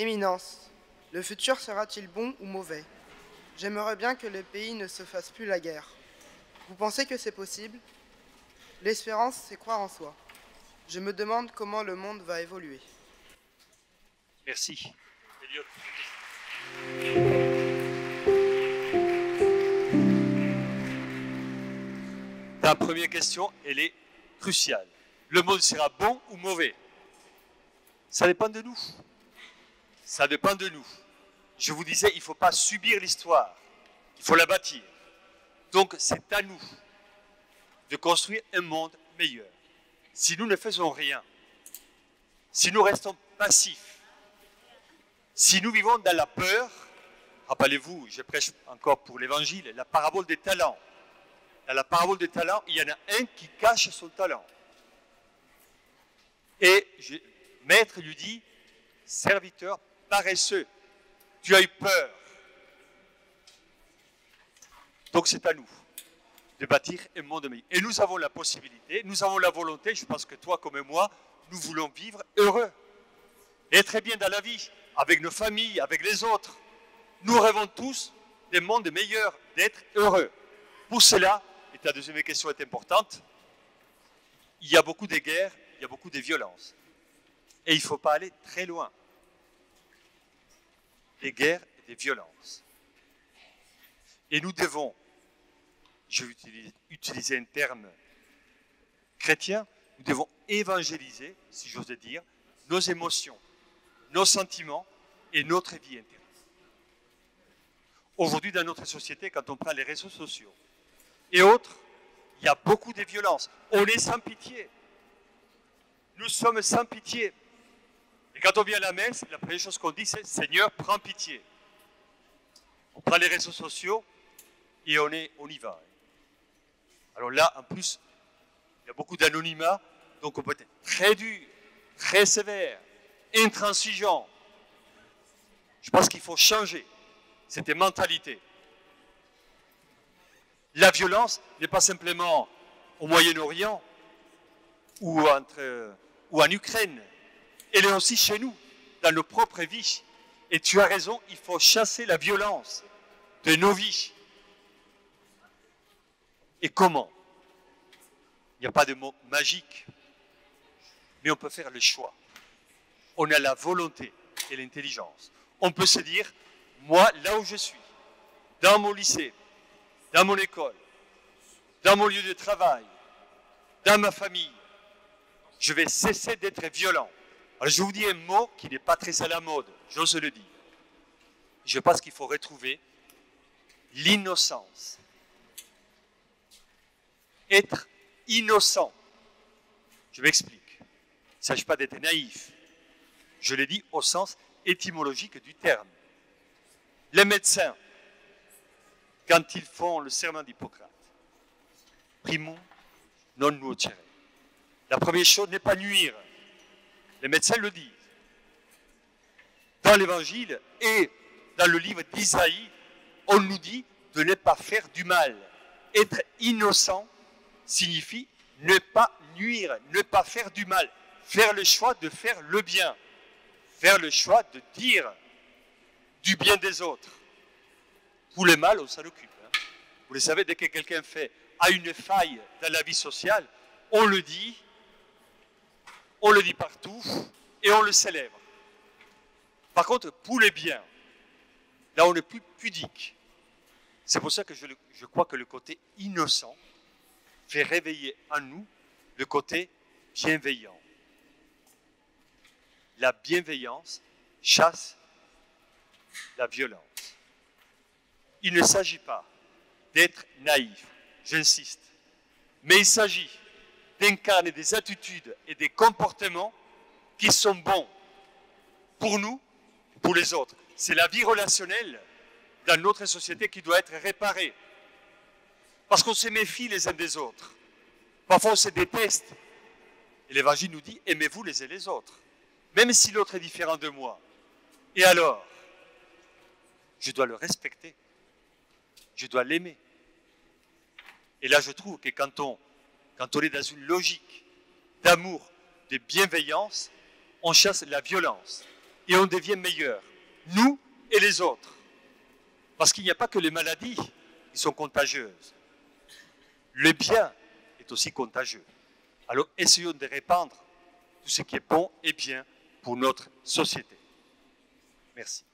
Éminence, le futur sera-t-il bon ou mauvais? J'aimerais bien que le pays ne se fasse plus la guerre. Vous pensez que c'est possible? L'espérance, c'est croire en soi. Je me demande comment le monde va évoluer. Merci. Elliot. Ta première question, elle est cruciale. Le monde sera bon ou mauvais? Ça dépend de nous. Ça dépend de nous. Je vous disais, il ne faut pas subir l'histoire. Il faut la bâtir. Donc, c'est à nous de construire un monde meilleur. Si nous ne faisons rien, si nous restons passifs, si nous vivons dans la peur, rappelez-vous, je prêche encore pour l'évangile, la parabole des talents. Dans la parabole des talents, il y en a un qui cache son talent. Et maître lui dit, serviteur paresseux, tu as eu peur. Donc c'est à nous de bâtir un monde meilleur. Et nous avons la possibilité, nous avons la volonté, je pense que toi comme moi, nous voulons vivre heureux. Être bien dans la vie, avec nos familles, avec les autres. Nous rêvons tous des mondes meilleurs, d'être heureux. Pour cela, et ta deuxième question est importante, il y a beaucoup de guerres, il y a beaucoup de violences. Et il ne faut pas aller très loin. Des guerres et des violences. Et nous devons, je vais utiliser un terme chrétien, nous devons évangéliser, si j'ose dire, nos émotions, nos sentiments et notre vie intérieure. Aujourd'hui, dans notre société, quand on prend les réseaux sociaux et autres, il y a beaucoup de violences. On est sans pitié. Nous sommes sans pitié. Et quand on vient à la messe, la première chose qu'on dit, c'est « Seigneur, prends pitié ». On prend les réseaux sociaux et on y va. Alors là, en plus, il y a beaucoup d'anonymat, donc on peut être très dur, très sévère, intransigeant. Je pense qu'il faut changer cette mentalité. La violence n'est pas simplement au Moyen-Orient ou en Ukraine. Elle est aussi chez nous, dans nos propres vies. Et tu as raison, il faut chasser la violence de nos vies. Et comment? Il n'y a pas de mot magique, mais on peut faire le choix. On a la volonté et l'intelligence. On peut se dire, moi, là où je suis, dans mon lycée, dans mon école, dans mon lieu de travail, dans ma famille, je vais cesser d'être violent. Alors je vous dis un mot qui n'est pas très à la mode, j'ose le dire. Je pense qu'il faut retrouver l'innocence. Être innocent. Je m'explique. Il ne s'agit pas d'être naïf. Je le dis au sens étymologique du terme. Les médecins, quand ils font le serment d'Hippocrate, primum non nuocere. La première chose n'est pas nuire. Les médecins le disent. Dans l'Évangile et dans le livre d'Isaïe, on nous dit de ne pas faire du mal. Être innocent signifie ne pas nuire, ne pas faire du mal. Faire le choix de faire le bien. Faire le choix de dire du bien des autres. Pour le mal, on s'en occupe. Vous le savez, dès que quelqu'un a une faille dans la vie sociale, on le dit partout et on le célèbre. Par contre, pour le bien, là on est plus pudique. C'est pour ça que je crois que le côté innocent fait réveiller en nous le côté bienveillant. La bienveillance chasse la violence. Il ne s'agit pas d'être naïf, j'insiste, mais il s'agit d'incarner des attitudes et des comportements qui sont bons pour nous, pour les autres. C'est la vie relationnelle dans notre société qui doit être réparée. Parce qu'on se méfie les uns des autres. Parfois on se déteste. Et l'Évangile nous dit, aimez-vous les uns les autres. Même si l'autre est différent de moi. Et alors, je dois le respecter. Je dois l'aimer. Et là, je trouve que quand on est dans une logique d'amour, de bienveillance, on chasse la violence. et on devient meilleur, nous et les autres. Parce qu'il n'y a pas que les maladies qui sont contagieuses. Le bien est aussi contagieux. Alors essayons de répandre tout ce qui est bon et bien pour notre société. Merci.